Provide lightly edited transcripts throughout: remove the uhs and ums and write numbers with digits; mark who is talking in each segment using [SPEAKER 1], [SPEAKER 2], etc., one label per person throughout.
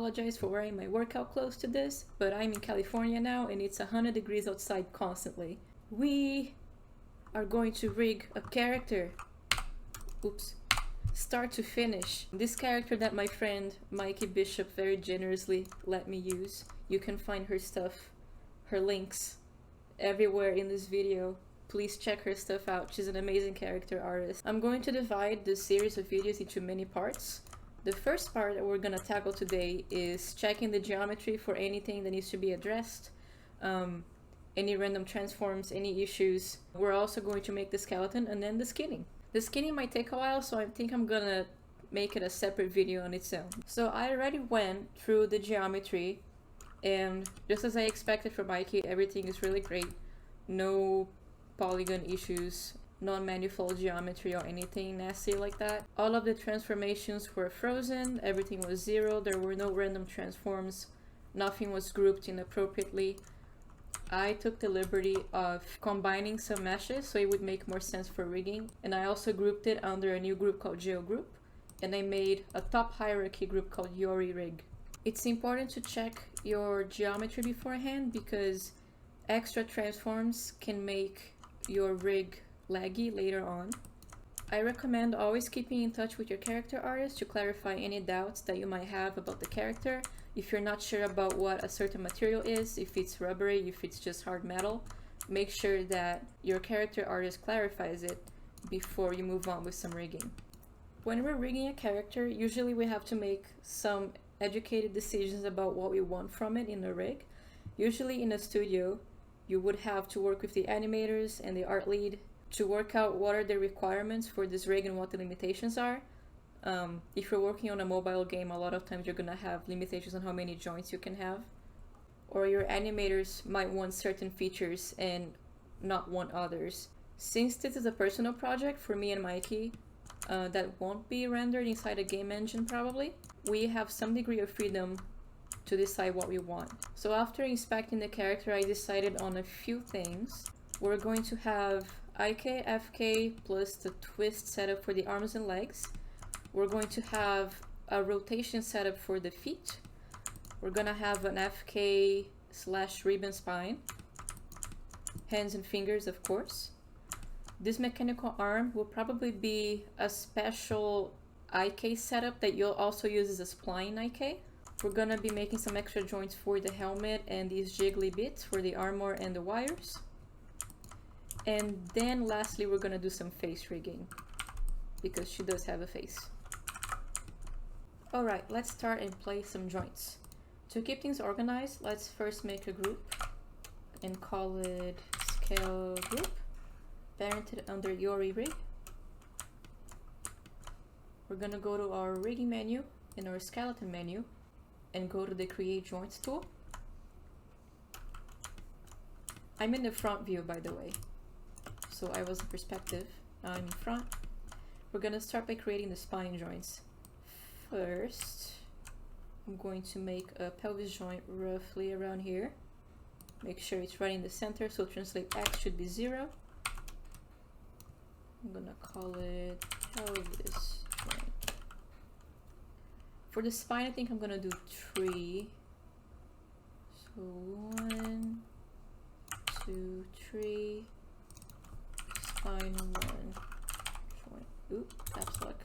[SPEAKER 1] apologize for wearing my workout clothes to this, but I'm in California now and it's 100 degrees outside constantly. We are going to rig a character. Oops. Start to finish. This character that my friend Miki Bishop very generously let me use. You can find her stuff, her links, everywhere in this video. Please check her stuff out. She's an amazing character artist. I'm going to divide this series of videos into many parts. The first part that we're gonna tackle today is checking the geometry for anything that needs to be addressed. Any random transforms, any issues. We're also going to make the skeleton and then the skinning. The skinning might take a while, so I think I'm gonna make it a separate video on its own. So I already went through the geometry, and just as I expected from Miki, everything is really great. No polygon issues, non-manifold geometry or anything nasty like that. All of the transformations were frozen, everything was 0, there were no random transforms, nothing was grouped inappropriately. I took the liberty of combining some meshes so it would make more sense for rigging, and I also grouped it under a new group called GeoGroup, and I made a top hierarchy group called Yori Rig. It's important to check your geometry beforehand because extra transforms can make your rig laggy later on. I recommend always keeping in touch with your character artist to clarify any doubts that you might have about the character. If you're not sure about what a certain material is, if it's rubbery, if it's just hard metal, make sure that your character artist clarifies it before you move on with some rigging. When we're rigging a character, usually we have to make some educated decisions about what we want from it in a rig. Usually in a studio, you would have to work with the animators and the art lead to work out what are the requirements for this rig and what the limitations are. If you're working on a mobile game, a lot of times you're gonna have limitations on how many joints you can have. Or your animators might want certain features and not want others. Since this is a personal project for me and Miki, that won't be rendered inside a game engine probably, we have some degree of freedom to decide what we want. So after inspecting the character, I decided on a few things. We're going to have IK, FK plus the twist setup for the arms and legs. We're going to have a rotation setup for the feet. We're gonna have an FK / ribbon spine. Hands and fingers, of course. This mechanical arm will probably be a special IK setup that you'll also use as a spline IK. We're gonna be making some extra joints for the helmet and these jiggly bits for the armor and the wires. And then lastly, we're gonna do some face rigging because she does have a face. Alright, let's start and place some joints. To keep things organized, let's first make a group and call it scale group, parented under Yori rig. We're gonna go to our rigging menu in our skeleton menu and go to the create joints tool. I'm in the front view, by the way, so I was in perspective. Now I'm in front. We're gonna start by creating the spine joints. First, I'm going to make a pelvis joint roughly around here. Make sure it's right in the center, so translate X should be 0. I'm gonna call it pelvis joint. For the spine, I think I'm gonna do 3. So 1, 2, 3. Spine 1. Joint. Oop, caps lock.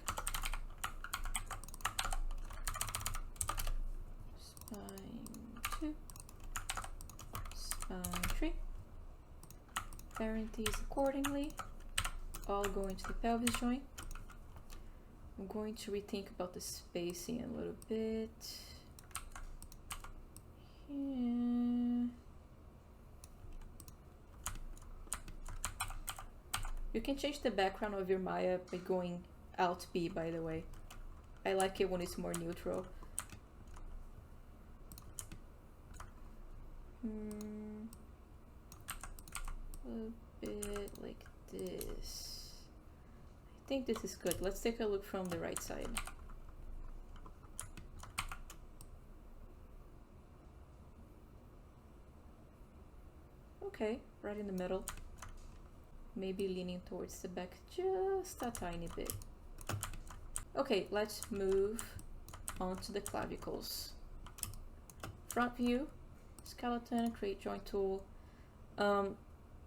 [SPEAKER 1] Spine 2. Spine 3. Parent these accordingly. All going to the pelvis joint. I'm going to rethink about the spacing a little bit. Yeah. You can change the background of your Maya by going Alt B, by the way. I like it when it's more neutral. A bit like this. I think this is good. Let's take a look from the right side. Okay, right in the middle. Maybe leaning towards the back just a tiny bit. Okay, let's move on to the clavicles. Front view, skeleton, create joint tool.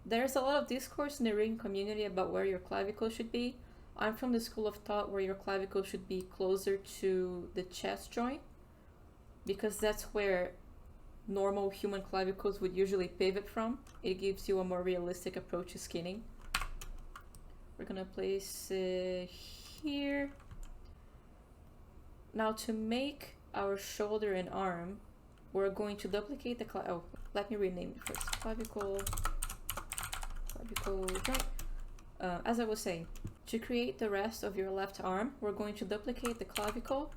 [SPEAKER 1] There's a lot of discourse in the rigging community about where your clavicle should be. I'm from the school of thought where your clavicle should be closer to the chest joint, because that's where normal human clavicles would usually pivot from. It gives you a more realistic approach to skinning. We're gonna place it here. Now to make our shoulder and arm, we're going to duplicate the let me rename it first. Clavicle joint. As I was saying, to create the rest of your left arm, we're going to duplicate the clavicle,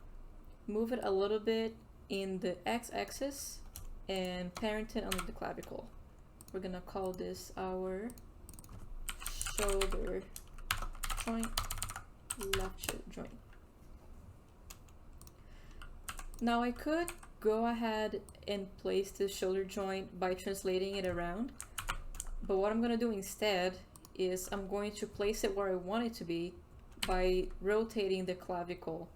[SPEAKER 1] move it a little bit in the x-axis, and parent it under the clavicle. We're gonna call this our shoulder joint, left shoulder joint. Now I could go ahead and place the shoulder joint by translating it around, but what I'm gonna do instead is I'm going to place it where I want it to be by rotating the clavicle.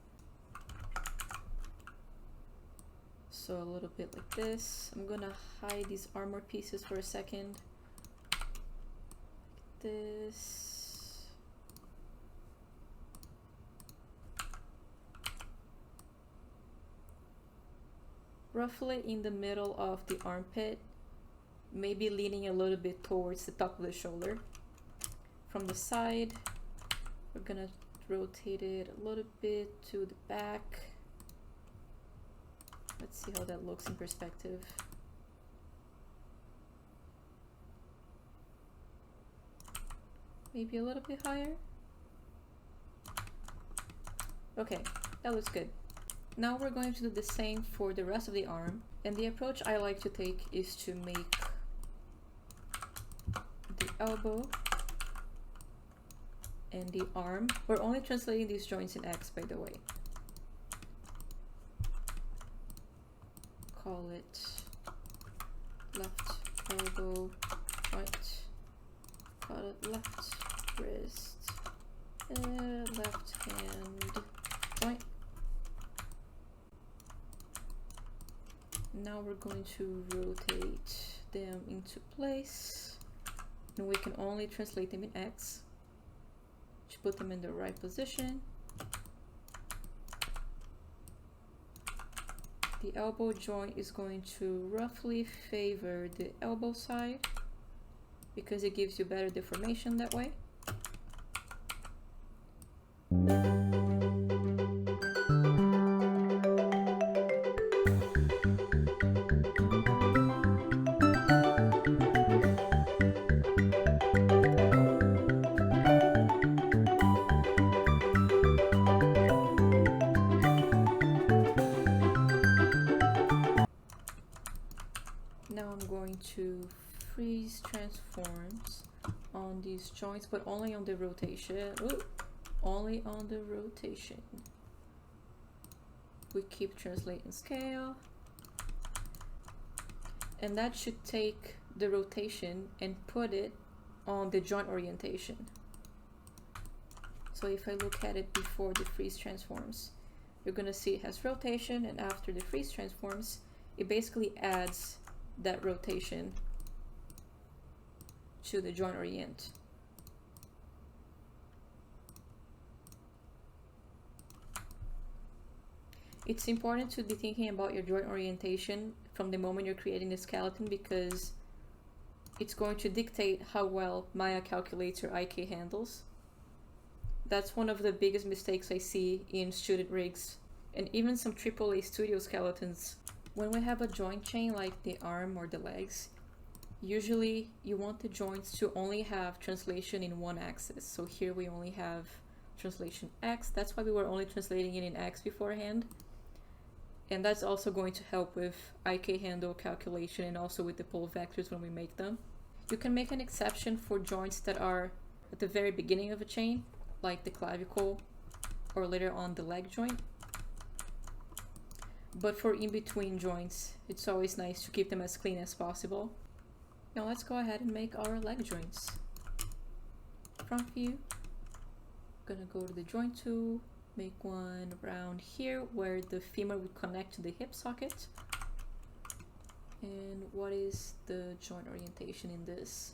[SPEAKER 1] So a little bit like this. I'm gonna hide these armor pieces for a second. Like this. Roughly in the middle of the armpit, maybe leaning a little bit towards the top of the shoulder. From the side, we're gonna rotate it a little bit to the back. Let's see how that looks in perspective. Maybe a little bit higher. Okay, that looks good. Now we're going to do the same for the rest of the arm. And the approach I like to take is to make the elbow and the arm. We're only translating these joints in X, by the way. Call it left elbow joint. Call it left wrist, left hand joint. Now we're going to rotate them into place, and we can only translate them in X to put them in the right position. The elbow joint is going to roughly favor the elbow side because it gives you better deformation that way. To freeze transforms on these joints, but only on the rotation. Ooh, only on the rotation. We keep translating scale, and that should take the rotation and put it on the joint orientation. So if I look at it before the freeze transforms, you're gonna see it has rotation, and after the freeze transforms, it basically adds that rotation to the joint orient. It's important to be thinking about your joint orientation from the moment you're creating the skeleton, because it's going to dictate how well Maya calculates your IK handles. That's one of the biggest mistakes I see in student rigs and even some AAA studio skeletons. When we have a joint chain like the arm or the legs, usually you want the joints to only have translation in one axis. So here we only have translation X. That's why we were only translating it in X beforehand. And that's also going to help with IK handle calculation and also with the pole vectors when we make them. You can make an exception for joints that are at the very beginning of a chain, like the clavicle or later on the leg joint. But for in-between joints, it's always nice to keep them as clean as possible. Now let's go ahead and make our leg joints. Front view, gonna go to the joint tool, make one around here where the femur would connect to the hip socket. And what is the joint orientation in this?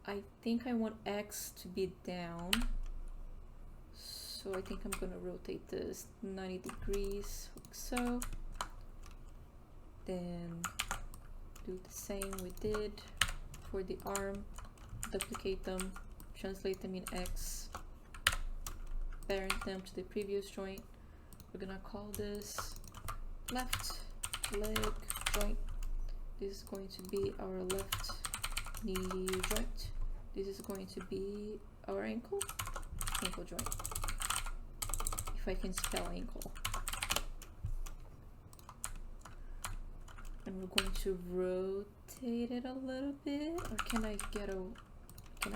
[SPEAKER 1] I think I want X to be down. So I think I'm gonna rotate this 90 degrees, like so. Then do the same we did for the arm. Duplicate them, translate them in X, parent them to the previous joint. We're gonna call this left leg joint. This is going to be our left knee joint. This is going to be our ankle joint. If I can spell ankle. And we're going to rotate it a little bit. Or can I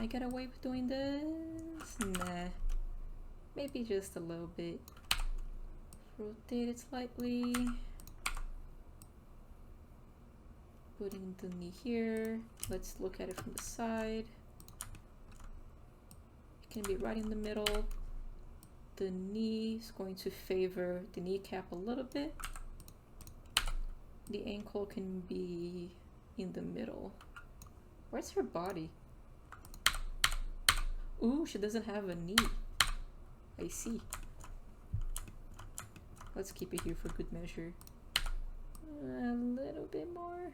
[SPEAKER 1] get away with doing this? Nah. Maybe just a little bit. Rotate it slightly. Putting the knee here. Let's look at it from the side. It can be right in the middle. The knee is going to favor the kneecap a little bit. The ankle can be in the middle. Where's her body? Ooh, she doesn't have a knee. I see. Let's keep it here for good measure. A little bit more.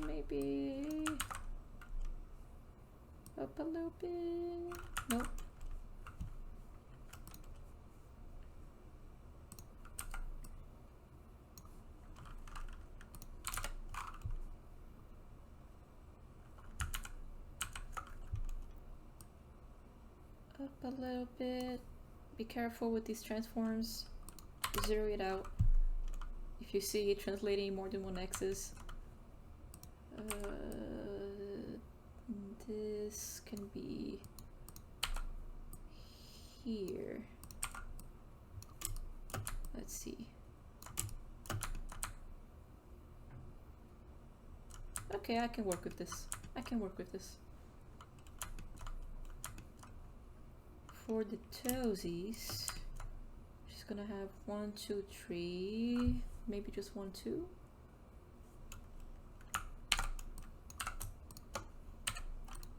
[SPEAKER 1] Maybe up a little bit. Nope. Up a little bit. Be careful with these transforms. Zero it out. If you see it translating more than one axis. This can be here. Let's see. Okay, I can work with this. I can work with this. For the toesies, she's gonna have 1, 2, 3, maybe just 1, 2.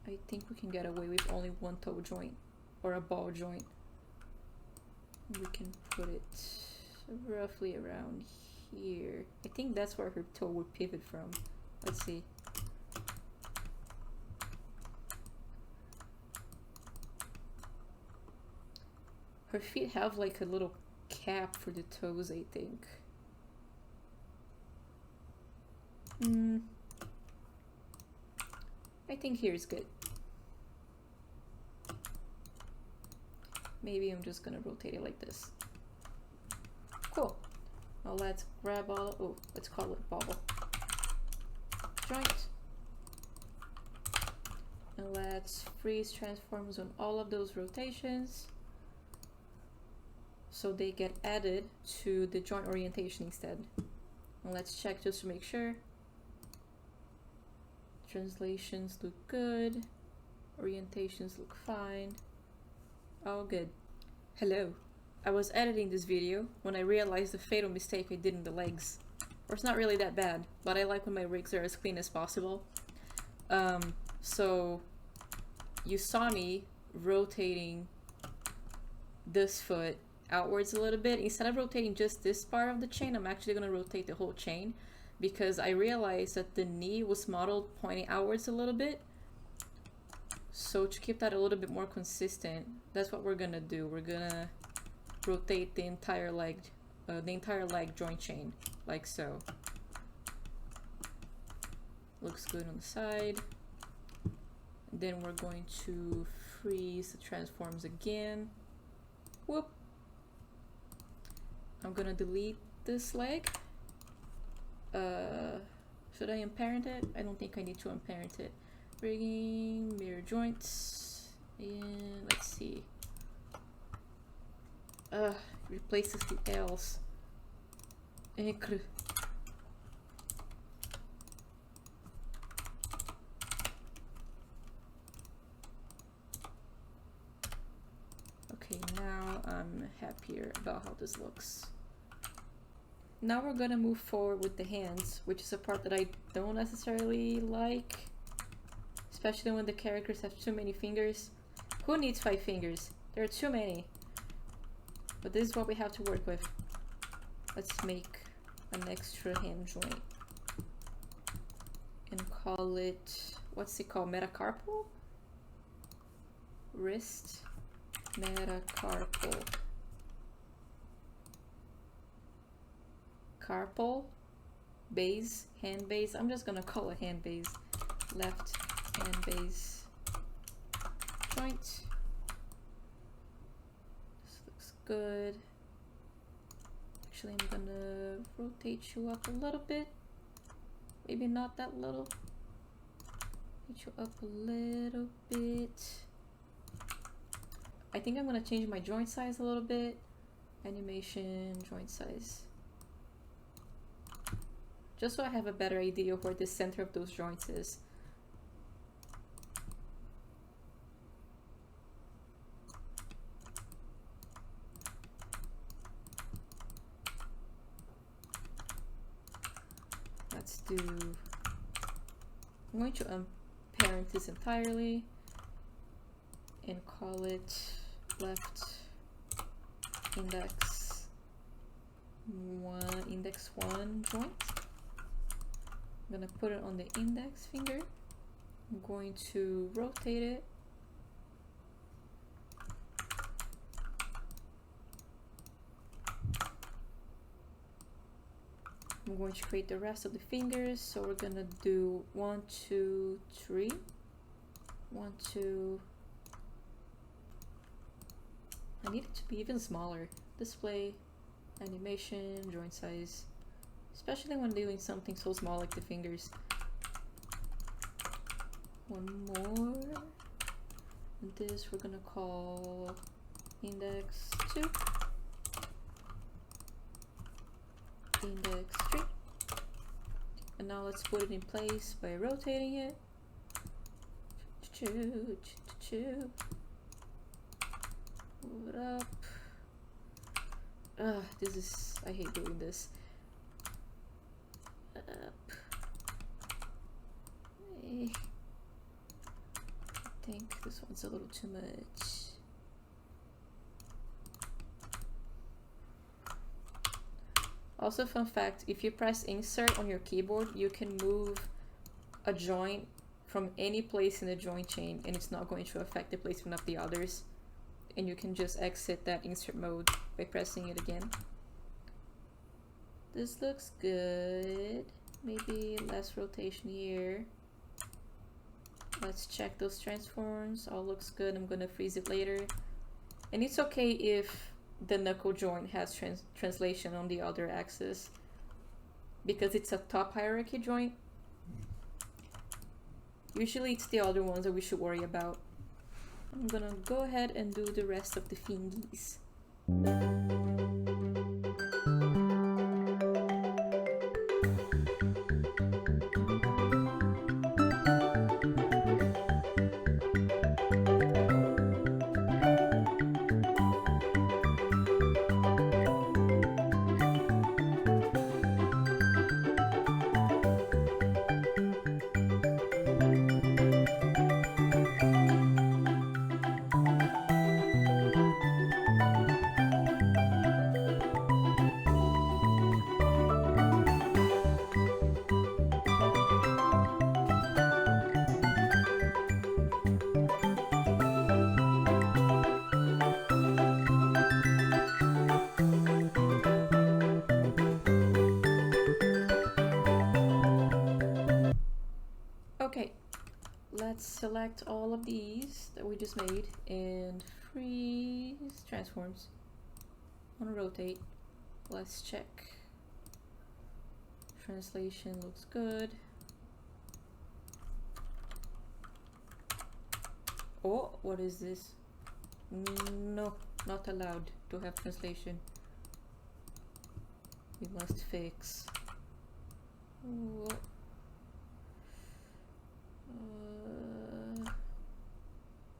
[SPEAKER 1] I think we can get away with only one toe joint or a ball joint. We can put it roughly around here. I think that's where her toe would pivot from. Let's see. Her feet have like a little cap for the toes, I think. I think here is good. Maybe I'm just gonna rotate it like this. Cool. Now let's grab all, oh, let's call it ball joint. And let's freeze transforms on all of those rotations, so they get added to the joint orientation instead. And let's check just to make sure. Translations look good. Orientations look fine. All good. Hello. I was editing this video when I realized the fatal mistake I did in the legs. Or it's not really that bad, but I like when my rigs are as clean as possible. So you saw me rotating this foot outwards a little bit. Instead of rotating just this part of the chain, I'm actually going to rotate the whole chain, because I realized that the knee was modeled pointing outwards a little bit. So to keep that a little bit more consistent, that's what we're gonna do. We're gonna rotate the entire leg joint chain, like so. Looks good on the side. Then we're going to freeze the transforms again. Whoop. I'm gonna delete this leg. Should I unparent it? I don't think I need to unparent it. Rigging, mirror joints, and let's see. Replaces the L's. Okay, now I'm happier about how this looks. now we're gonna move forward with the hands, which is a part that I don't necessarily like, especially when the characters have too many fingers. Who needs 5 fingers? There are too many. But this is what we have to work with. Let's make an extra hand joint and call it, what's it called? Metacarpal? Wrist metacarpal. Carpal base, hand base. I'm just gonna call it hand base. Left hand base joint. This looks good. Actually, I'm gonna rotate you up a little bit. Maybe not that little. Rotate you up a little bit. I think I'm gonna change my joint size a little bit. Animation, joint size. Just so I have a better idea of where the center of those joints is. Let's do, I'm going to unparent this entirely and call it left index 1 joint. I'm gonna put it on the index finger. I'm going to rotate it. I'm going to create the rest of the fingers. So we're gonna do 1, 2, 3. 1, 2. I need it to be even smaller. Display, animation, joint size. Especially when doing something so small like the fingers. 1 more. And this we're gonna call index 2. Index 3. And now let's put it in place by rotating it. Move it up. This is, I hate doing this. Up. I think this one's a little too much. Also, fun fact, if you press insert on your keyboard, you can move a joint from any place in the joint chain and it's not going to affect the placement of the others. And you can just exit that insert mode by pressing it again. This looks good. Maybe less rotation here. Let's check those transforms. All looks good. I'm gonna freeze it later. And it's okay if the knuckle joint has translation on the other axis because it's a top hierarchy joint. Usually it's the other ones that we should worry about. I'm gonna go ahead and do the rest of the fingies. Okay, let's select all of these that we just made and freeze transforms. I want to rotate. Let's check. Translation looks good. Oh, what is this? No, not allowed to have translation. We must fix. Oh.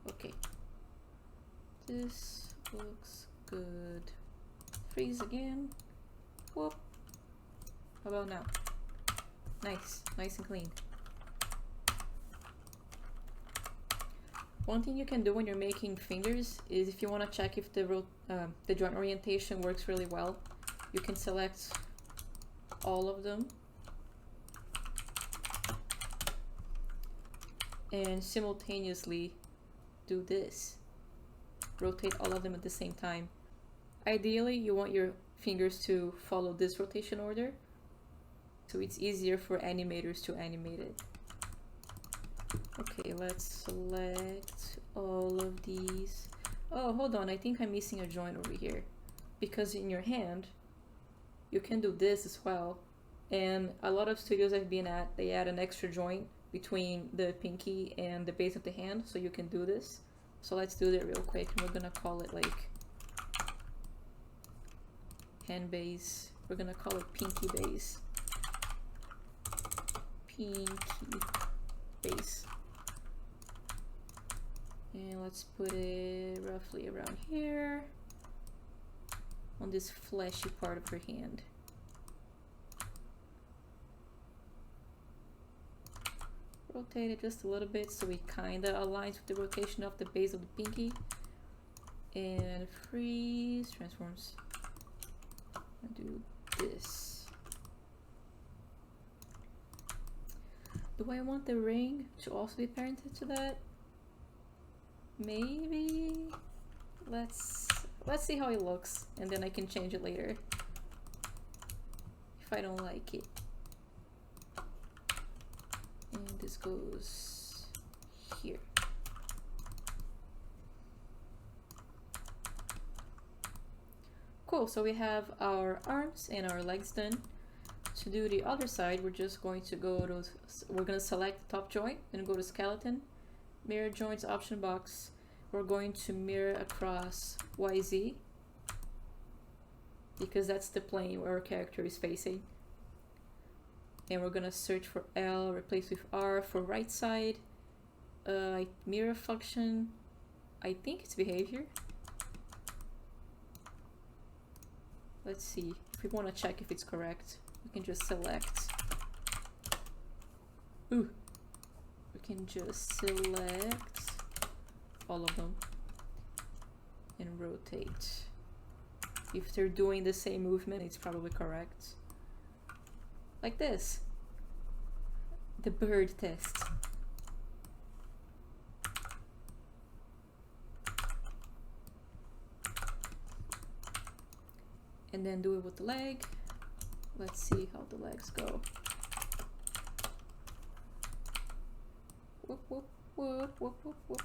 [SPEAKER 1] Okay, this looks good. Freeze again. Whoop. How about now? Nice, nice and clean. One thing you can do when you're making fingers is if you want to check if the joint orientation works really well, you can select all of them and simultaneously do this. Rotate all of them at the same time. Ideally, you want your fingers to follow this rotation order, so it's easier for animators to animate it. Okay, let's select all of these. Oh, hold on, I think I'm missing a joint over here. Because in your hand, you can do this as well. And a lot of studios I've been at, they add an extra joint between the pinky and the base of the hand, so you can do this. So let's do that real quick, and we're gonna call it like hand base. We're gonna call it pinky base. Pinky base. And let's put it roughly around here on this fleshy part of her hand. Rotate it just a little bit so it kinda aligns with the rotation of the base of the pinky. And freeze, transforms. And do this. Do I want the ring to also be parented to that? Maybe. Let's see how it looks, and then I can change it later if I don't like it. And this goes here. Cool, so we have our arms and our legs done. To do the other side, we're just going to go to, we're going to select the top joint and go to skeleton, mirror joints option box. We're going to mirror across YZ because that's the plane where our character is facing. And we're going to search for L, replace with R for right side. Mirror function, I think it's behavior. Let's see, if we want to check if it's correct, we can just select. Ooh, we can just select all of them and rotate. If they're doing the same movement, it's probably correct. Like this. The bird test. And then do it with the leg. Let's see how the legs go. Whoop, whoop, whoop, whoop, whoop, whoop.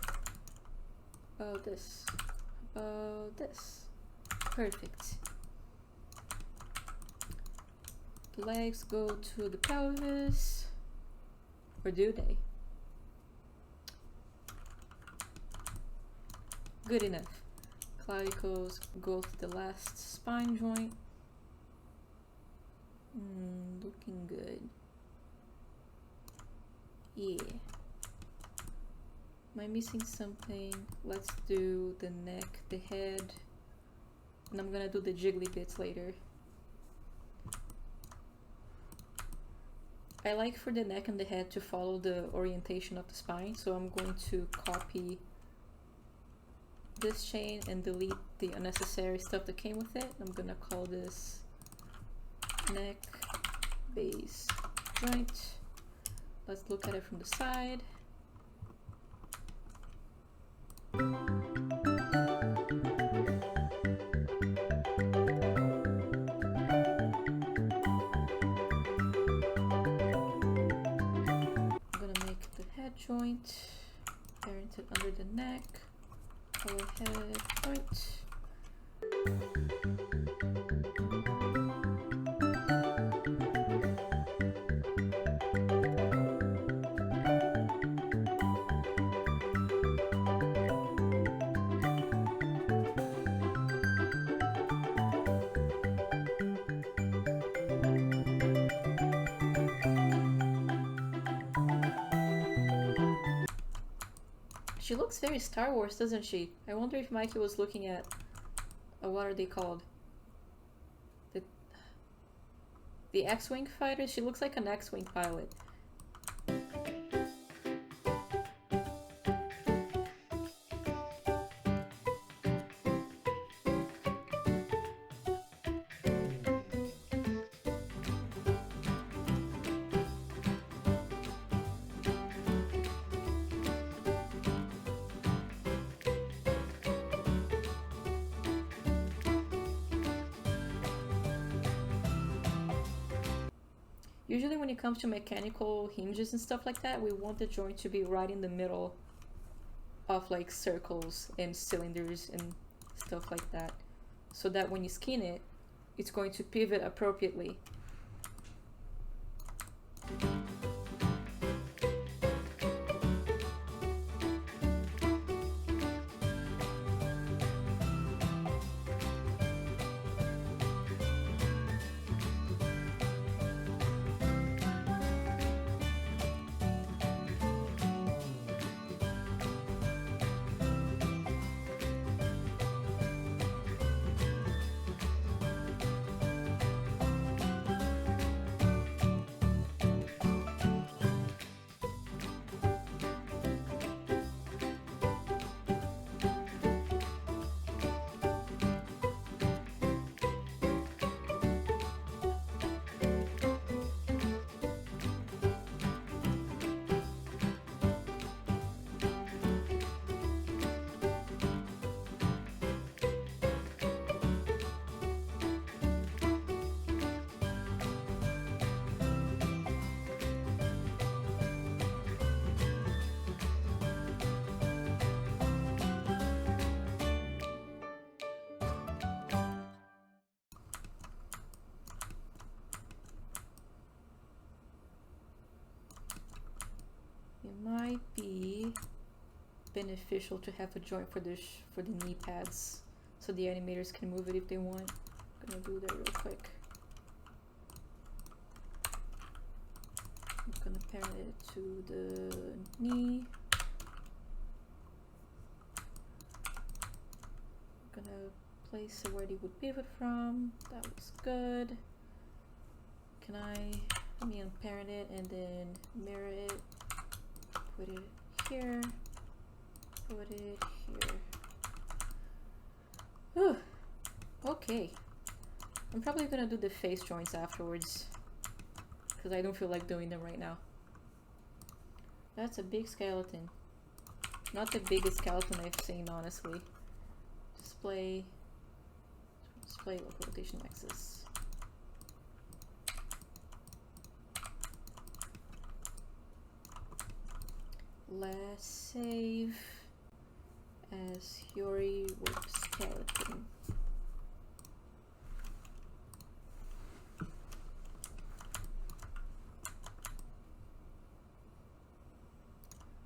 [SPEAKER 1] About this. About this. Perfect. Legs go to the pelvis. Or do they? Good enough. Clavicles go to the last spine joint. Looking good. Yeah. Am I missing something? Let's do the neck, the head, and I'm gonna do the jiggly bits later. I like for the neck and the head to follow the orientation of the spine, so I'm going to copy this chain and delete the unnecessary stuff that came with it. I'm gonna call this neck base joint. Let's look at it from the side. Joint, parented under the neck, color head joint. She looks very Star Wars, doesn't she? I wonder if Mikey was looking at, what are they called? The X-Wing fighter? She looks like an X-Wing pilot. Usually when it comes to mechanical hinges and stuff like that, we want the joint to be right in the middle of like circles and cylinders and stuff like that, so that when you skin it, it's going to pivot appropriately. It might be beneficial to have a joint for the knee pads, so the animators can move it if they want. I'm gonna do that real quick. I'm gonna parent it to the knee. I'm gonna place it where they would pivot from. That looks good. Let me unparent it and then mirror it. Put it here. Put it here. Whew. Okay. I'm probably gonna do the face joints afterwards, because I don't feel like doing them right now. That's a big skeleton. Not the biggest skeleton I've seen, honestly. Display local rotation axis. Last save as Yori with skeleton.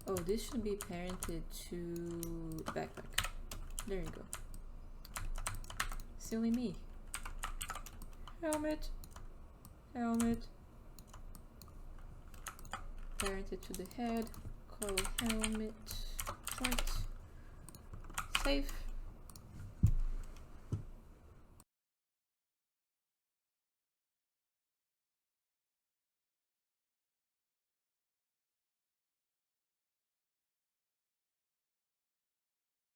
[SPEAKER 1] Oh, this should be parented to the backpack. There you go. Silly me. Helmet. Helmet. Parented to the head. Helmet joint. Save.